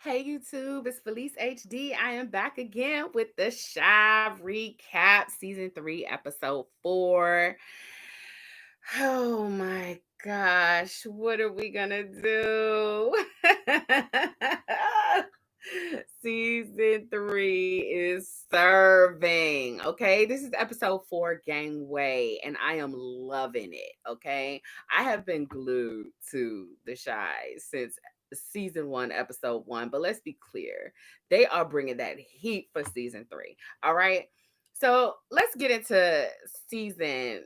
Hey YouTube, it's Felice HD. I am back again with the Shy Recap Season 3, Episode 4. Oh my gosh, what are we gonna do? Season 3 is serving. Okay, this is episode 4, Gangway, and I am loving it. Okay, I have been glued to the Shy since season 1, episode 1, but let's be clear, they are bringing that heat for season 3. All right, so let's get into season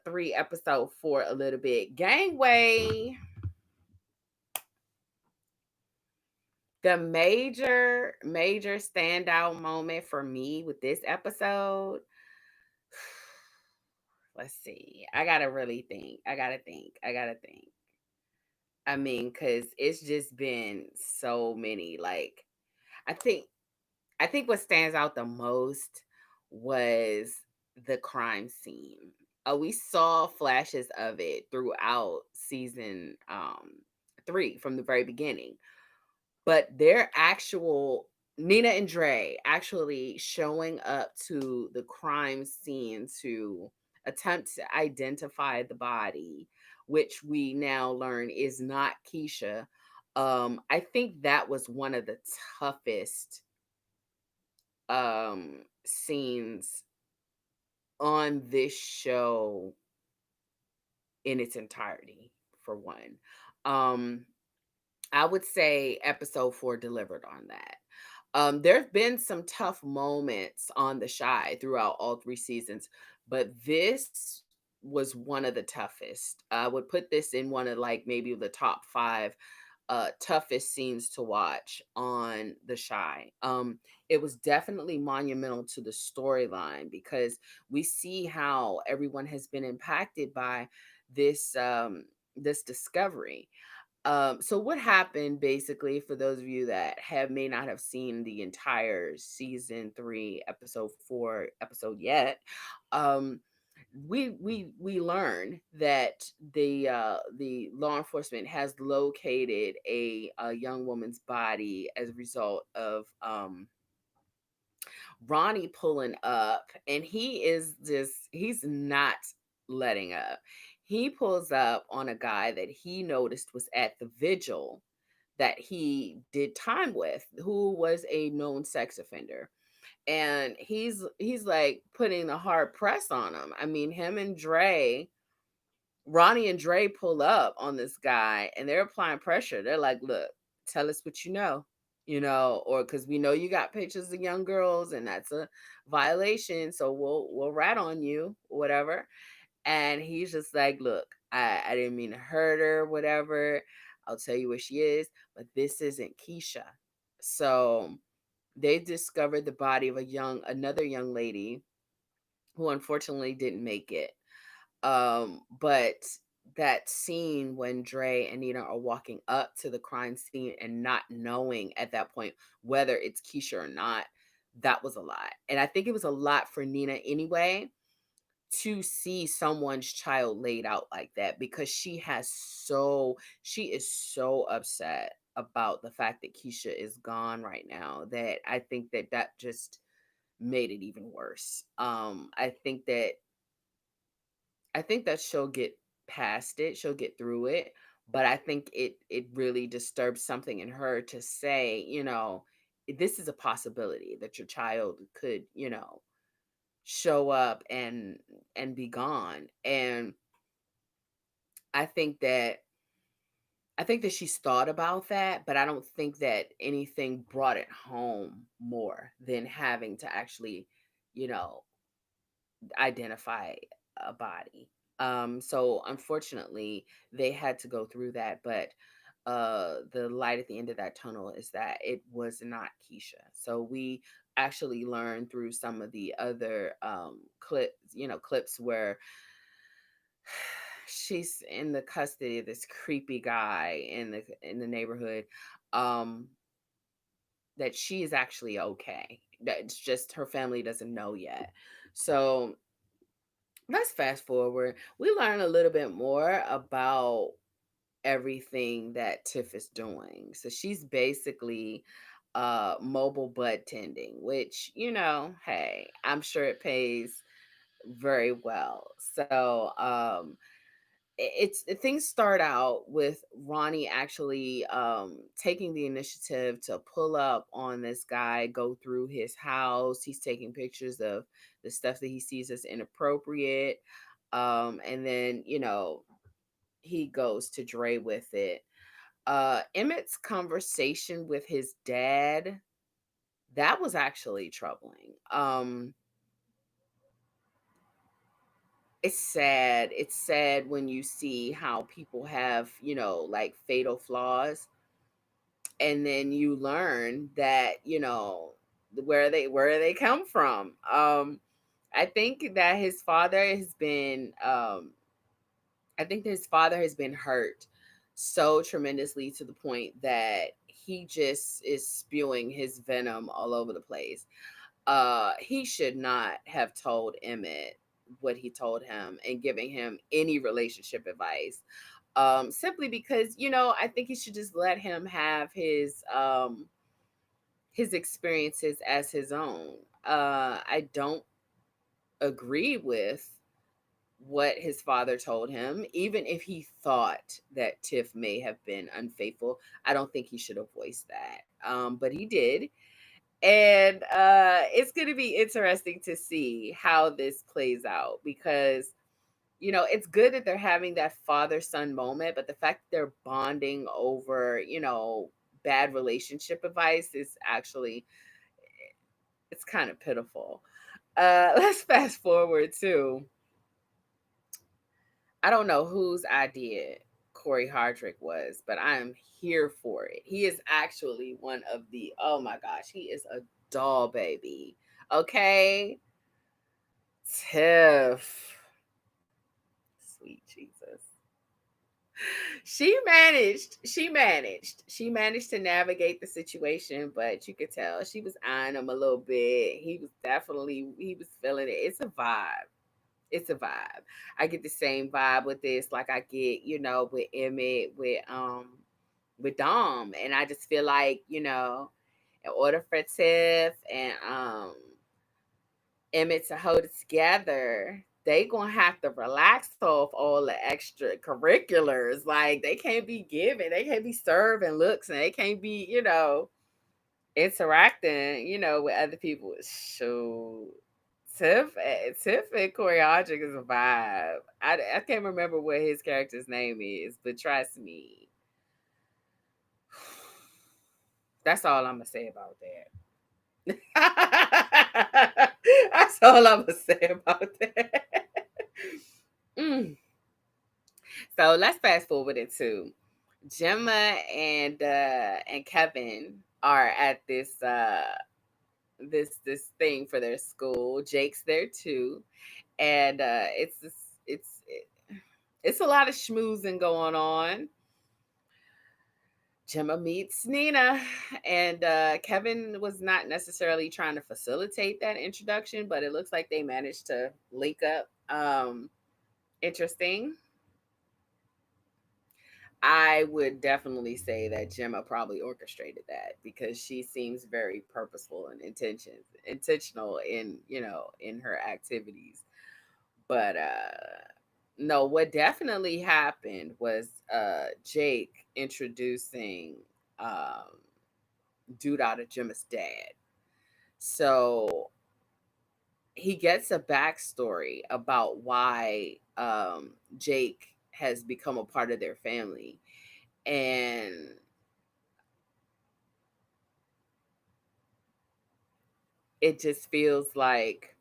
3, episode 4 a little bit. Gangway. The major standout moment for me with this episode, let's see. I gotta really think. I gotta think. I mean, because it's just been so many. Like, I think I think what stands out the most was the crime scene. We saw flashes of it throughout season 3 from the very beginning, but their actual Nina and Dre actually showing up to the crime scene to attempt to identify the body, which we now learn is not Keisha. I think that was one of the toughest scenes on this show in its entirety, for one. Um I would say episode 4 delivered on that. There have been some tough moments on the Shy throughout all 3 seasons, but this was one of the toughest. I would put this in one of, like, maybe the top 5 toughest scenes to watch on the Shy. It was definitely monumental to the storyline because we see how everyone has been impacted by this discovery. So what happened basically, for those of you that have may not have seen the entire season 3, episode 4 episode yet, um, we learn that the law enforcement has located a young woman's body as a result of Ronnie pulling up, and he's not letting up. He pulls up on a guy that he noticed was at the vigil that he did time with, who was a known sex offender. And he's like putting a hard press on him. I mean, him and Dre, Ronnie and Dre pull up on this guy and they're applying pressure. They're like, look, tell us what or because we know you got pictures of young girls and that's a violation. So we'll rat on you, whatever. And he's just like, look, I didn't mean to hurt her, whatever. I'll tell you where she is, but this isn't Keisha. So they discovered the body of another young lady who unfortunately didn't make it. But that scene when Dre and Nina are walking up to the crime scene and not knowing at that point whether it's Keisha or not, that was a lot. And I think it was a lot for Nina anyway to see someone's child laid out like that because she is so upset about the fact that Keisha is gone right now that I think that just made it even worse. I think that she'll get past it, she'll get through it, but I think it really disturbs something in her to say, this is a possibility that your child could, show up and be gone. And I think that she's thought about that, but I don't think that anything brought it home more than having to actually, you know, identify a body. So unfortunately, they had to go through that, but the light at the end of that tunnel is that it was not Keisha. So we actually learned through some of the other clips where she's in the custody of this creepy guy in the neighborhood, um that she is actually okay. That it's just her family doesn't know yet. So let's fast forward. We learn a little bit more about everything that Tiff is doing. So she's basically mobile bud tending, which, hey, I'm sure it pays very well. So things start out with Ronnie actually taking the initiative to pull up on this guy, go through his house. He's taking pictures of the stuff that he sees as inappropriate. And then, he goes to Dre with it. Emmett's conversation with his dad, that was actually troubling. It's sad. It's sad when you see how people have, like fatal flaws, and then you learn that, where they come from. I think that his father has been I think his father has been hurt so tremendously to the point that he just is spewing his venom all over the place. He should not have told Emmett what he told him and giving him any relationship advice. Simply because, I think he should just let him have his experiences as his own. I don't agree with what his father told him, even if he thought that Tiff may have been unfaithful. I don't think he should have voiced that. But he did. And it's going to be interesting to see how this plays out because, it's good that they're having that father son moment, but the fact that they're bonding over, bad relationship advice is actually, it's kind of pitiful. Let's fast forward to, I don't know whose idea Corey Hardrick was, but I am here for it. He is actually one of the, oh my gosh, he is a doll baby. Okay. Tiff. Sweet Jesus. She managed to navigate the situation, but you could tell she was eyeing him a little bit. He was feeling it. It's a vibe. I get the same vibe with this, like I get, with Emmett, with Dom. And I just feel like, in order for Tiff and Emmett to hold it together, they gonna have to relax off all the extracurriculars. Like they can't be serving looks, and they can't be, interacting, with other people. So Tiff and choreogic is a vibe. I can't remember what his character's name is, but trust me, that's all I'm gonna say about that. That's all I'm gonna say about that. Mm. So let's fast forward into Gemma and Kevin are at this thing for their school. Jake's there too, and it's a lot of schmoozing going on. Gemma meets Nina, and Kevin was not necessarily trying to facilitate that introduction, but it looks like they managed to link up. Interesting. I would definitely say that Gemma probably orchestrated that because she seems very purposeful and intentional in, in her activities. But no, what definitely happened was Jake introducing um dude out of Gemma's dad. So he gets a backstory about why Jake has become a part of their family. And it just feels like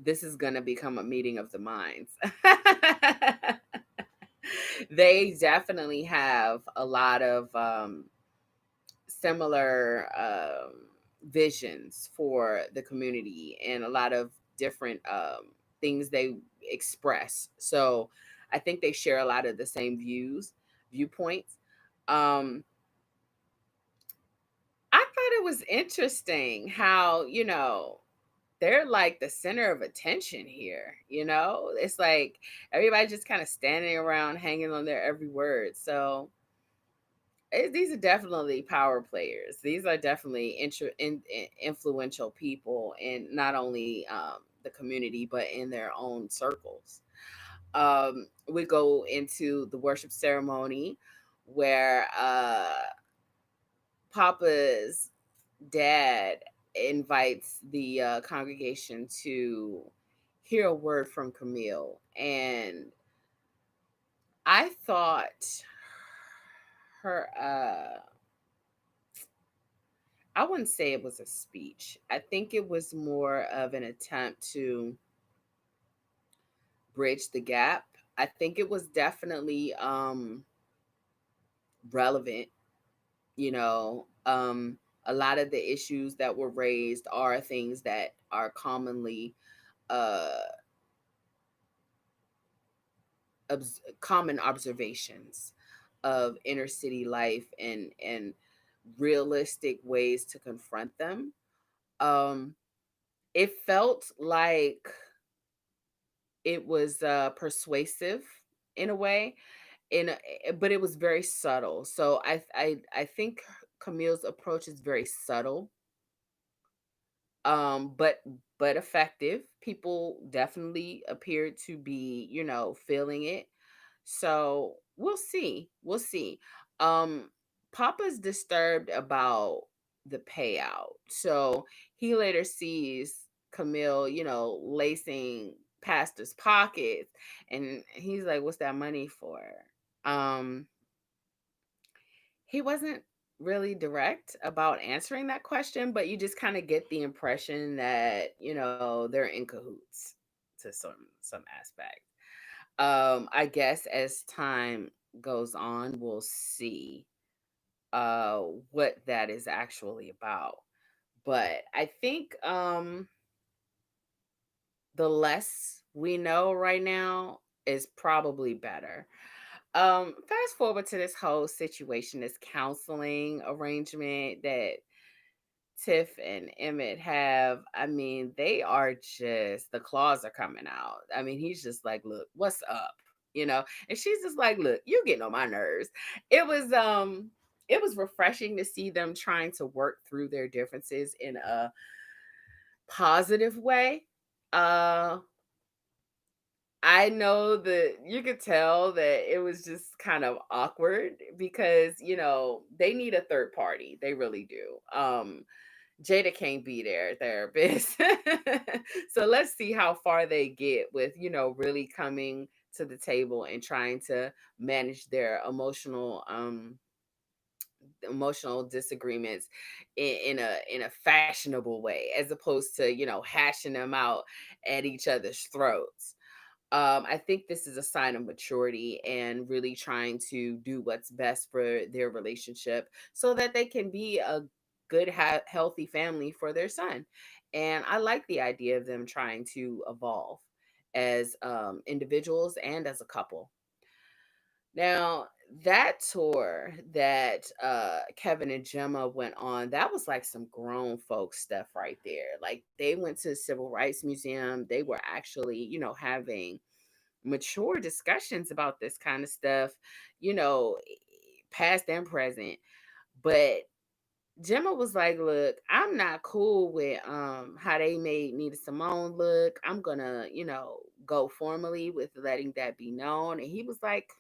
this is going to become a meeting of the minds. They definitely have a lot of similar visions for the community and a lot of different things they express. So I think they share a lot of the same viewpoints. Um, I thought it was interesting how, they're like the center of attention here, you know? It's like everybody just kind of standing around hanging on their every word. So these are definitely power players. These are definitely influential people in not only the community, but in their own circles. We go into the worship ceremony where Papa's dad invites the congregation to hear a word from Camille. And I thought her, I wouldn't say it was a speech. I think it was more of an attempt to bridge the gap. I think it was definitely relevant, you know. A lot of the issues that were raised are things that are commonly uh common observations of inner city life and realistic ways to confront them. Um it felt like it was persuasive in a way, but it was very subtle. So I think Camille's approach is very subtle, but effective. People definitely appeared to be, feeling it. So we'll see. um Papa's disturbed about the payout, so he later sees Camille, lacing pastor's pockets, and he's like, what's that money for? um he wasn't really direct about answering that question, but you just kind of get the impression that, they're in cahoots to some aspect. I guess as time goes on, we'll see what that is actually about. But I think the less we know right now is probably better. Fast forward to this whole situation, this counseling arrangement that Tiff and Emmett have. I mean, they are just, the claws are coming out. I mean, he's just like, look, what's up? And she's just like, look, you're getting on my nerves. It was it was refreshing to see them trying to work through their differences in a positive way. Uh I know that you could tell that it was just kind of awkward because, they need a third party. They really do. Jada can't be their therapist. So let's see how far they get with, really coming to the table and trying to manage their emotional disagreements in a fashionable way, as opposed to, hashing them out at each other's throats. I think this is a sign of maturity and really trying to do what's best for their relationship so that they can be a good, healthy family for their son. And I like the idea of them trying to evolve as individuals and as a couple. Now, that tour that Kevin and Gemma went on, that was like some grown folk stuff right there. Like they went to the Civil Rights Museum. They were actually, having mature discussions about this kind of stuff, past and present. But Gemma was like, look, I'm not cool with how they made Nina Simone look. I'm gonna, go formally with letting that be known. And he was like,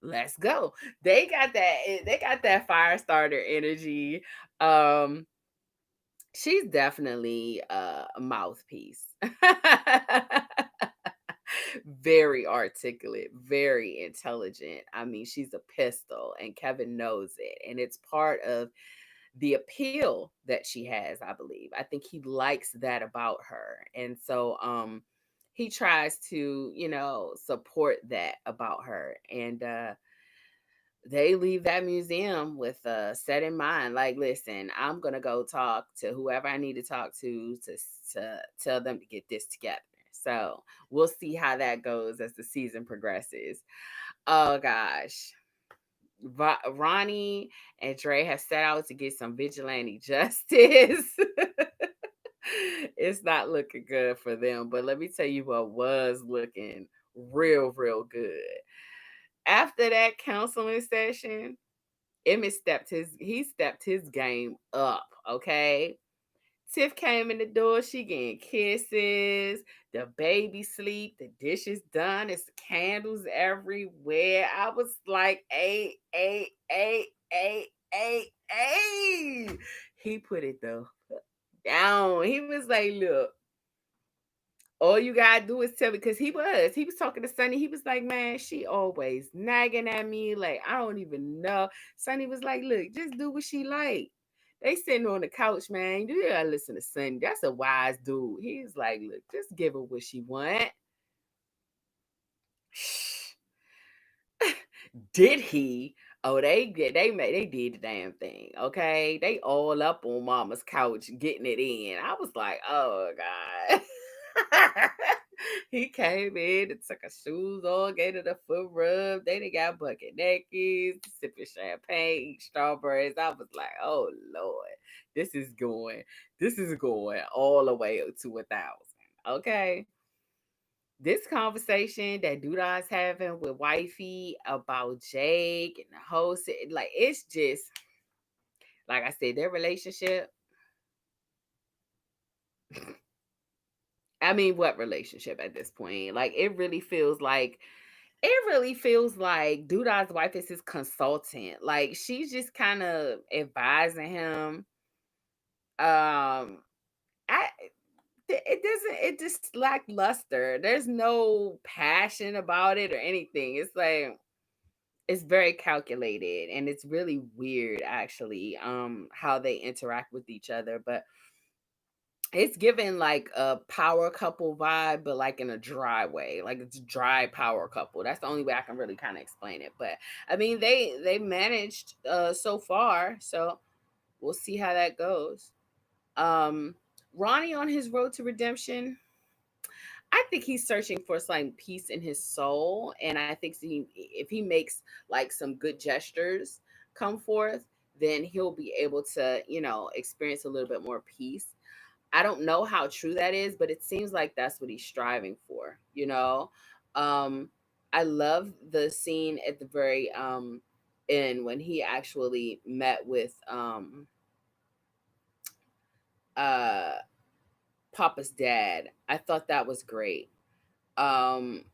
let's go. They got that fire starter energy. Um she's definitely a mouthpiece. Very articulate, very intelligent. I mean, she's a pistol, and Kevin knows it. And it's part of the appeal that she has, I believe. I think he likes that about her. And so he tries to, support that about her. And they leave that museum with a set in mind, like, listen, I'm gonna go talk to whoever I need to talk to tell them to get this together. So we'll see how that goes as the season progresses. Oh gosh. Ronnie and Dre have set out to get some vigilante justice. It's not looking good for them. But let me tell you what was looking real good. After that counseling session, he stepped his game up, okay? Tiff came in the door, she getting kisses, the baby sleep, the dishes done, it's candles everywhere. I was like, hey. He put it though down. He was like, look, all you gotta do is tell me, because he was talking to Sonny. He was like, man, she always nagging at me. Like, I don't even know. Sonny was like, look, just do what she like. They sitting on the couch, man. You gotta listen to Sonny. That's a wise dude. He's like, look, just give her what she want. Did he? Oh, they did the damn thing. Okay, they all up on Mama's couch getting it in. I was like, oh god. He came in and took her shoes off, gave her the foot rub. They done got bucket naked, sipping champagne, eating strawberries. I was like, oh Lord, this is going, this is going all the way up to 1,000. Okay. This conversation that Duda's having with wifey about Jake and the host, like it's just like I said, their relationship. I mean, what relationship at this point? Like it really feels like Duda's wife is his consultant. Like she's just kind of advising him. I it just lackluster. There's no passion about it or anything. It's like it's very calculated and it's really weird actually how they interact with each other, but it's given like a power couple vibe, but like in a dry way. Like it's dry power couple. That's the only way I can really kind of explain it. But I mean they managed so far, so we'll see how that goes. um Ronnie on his road to redemption, I think he's searching for some peace in his soul, and I think if he makes like some good gestures come forth, then he'll be able to, experience a little bit more peace. I don't know how true that is, but it seems like that's what he's striving for. Um, I love the scene at the very end when he actually met with uh Papa's dad. I thought that was great. Um,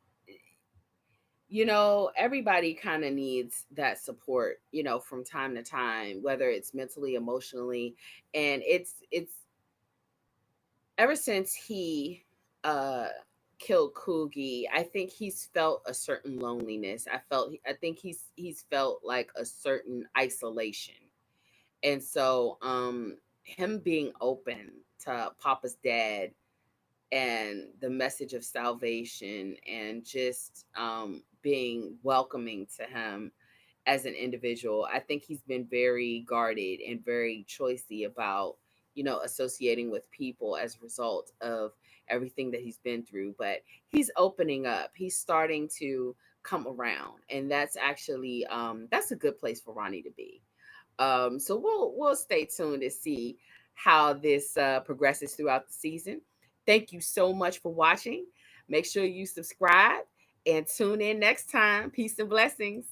everybody kind of needs that support, from time to time, whether it's mentally, emotionally, and it's ever since he uh killed Coogie, I think he's felt a certain loneliness. I think he's felt like a certain isolation. And so him being open to Papa's dad and the message of salvation and just being welcoming to him as an individual. I think he's been very guarded and very choicey about, associating with people as a result of everything that he's been through. But he's opening up. He's starting to come around. And that's actually that's a good place for Ronnie to be. So we'll stay tuned to see how this progresses throughout the season. Thank you so much for watching. Make sure you subscribe and tune in next time. Peace and blessings.